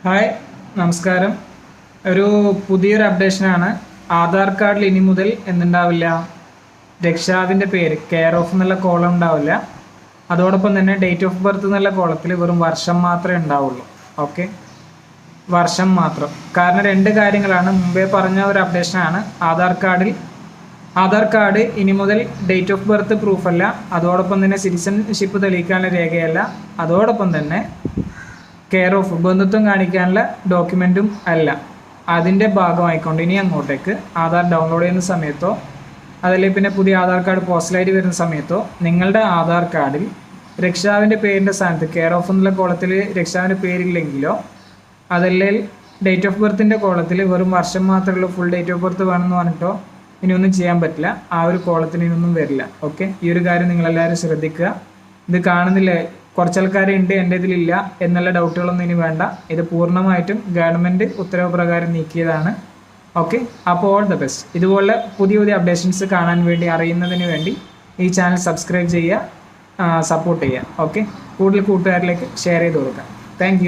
Hi, നമസ്കാരം. ഒരു പുതിയൊരു അപ്ഡേഷനാണ്. ആധാർ കാർഡിൽ ഇനി മുതൽ എന്തുണ്ടാവില്ല, രക്ഷാവിൻ്റെ പേര് കെയർ ഓഫ് എന്നുള്ള കോളം ഉണ്ടാവില്ല. അതോടൊപ്പം തന്നെ ഡേറ്റ് ഓഫ് ബർത്ത് എന്നുള്ള കോളത്തിൽ വെറും വർഷം മാത്രമേ ഉണ്ടാവുള്ളൂ. ഓക്കെ, വർഷം മാത്രം. കാരണം രണ്ട് കാര്യങ്ങളാണ്. മുമ്പേ പറഞ്ഞ ഒരു അപ്ഡേഷനാണ്. ആധാർ കാർഡ് ഇനി മുതൽ ഡേറ്റ് ഓഫ് ബർത്ത് പ്രൂഫല്ല, അതോടൊപ്പം തന്നെ സിറ്റിസൺഷിപ്പ് തെളിയിക്കാനുള്ള രേഖയല്ല, അതോടൊപ്പം തന്നെ കെയർ ഓഫ് ബന്ധുത്വം കാണിക്കാനുള്ള ഡോക്യുമെൻറ്റും അല്ല. അതിൻ്റെ ഭാഗമായിക്കൊണ്ട് ഇനി അങ്ങോട്ടേക്ക് ആധാർ ഡൗൺലോഡ് ചെയ്യുന്ന സമയത്തോ അതല്ലെങ്കിൽ പിന്നെ പുതിയ ആധാർ കാർഡ് പോസ്റ്റലായിട്ട് വരുന്ന സമയത്തോ നിങ്ങളുടെ ആധാർ കാർഡിൽ രക്ഷാവിൻ്റെ പേരിൻ്റെ സ്ഥാനത്ത് കെയർ ഓഫ് എന്നുള്ള കോളത്തിൽ രക്ഷാവിൻ്റെ പേരില്ലെങ്കിലോ അതല്ലെങ്കിൽ ഡേറ്റ് ഓഫ് ബർത്തിൻ്റെ കോളത്തിൽ വെറും വർഷം മാത്രമേ ഉള്ളൂ, ഫുൾ ഡേറ്റ് ഓഫ് ബർത്ത് വേണമെന്ന് പറഞ്ഞിട്ടോ ഇനിയൊന്നും ചെയ്യാൻ പറ്റില്ല. ആ ഒരു കോളത്തിന് ഇനിയൊന്നും വരില്ല. ഓക്കെ, ഈ ഒരു കാര്യം നിങ്ങളെല്ലാവരും ശ്രദ്ധിക്കുക. ഇത് കാണുന്നില്ലേ, കുറച്ച് ആൾക്കാരുണ്ട് എൻ്റെ ഇതിലില്ല എന്നുള്ള ഡൗട്ടുകളൊന്നും ഇനി വേണ്ട. ഇത് പൂർണ്ണമായിട്ടും ഗവൺമെൻറ് ഉത്തരവ് പ്രകാരം നീക്കിയതാണ്. ഓക്കെ, അപ്പോൾ ഓൾ ദ ബെസ്റ്റ്. ഇതുപോലെ പുതിയ പുതിയ അപ്ഡേഷൻസ് കാണാൻ വേണ്ടി, അറിയുന്നതിന് വേണ്ടി ഈ ചാനൽ സബ്സ്ക്രൈബ് ചെയ്യുക, സപ്പോർട്ട് ചെയ്യുക. ഓക്കെ, കൂടുതൽ കൂട്ടുകാരിലേക്ക് ഷെയർ ചെയ്ത് കൊടുക്കാം. താങ്ക്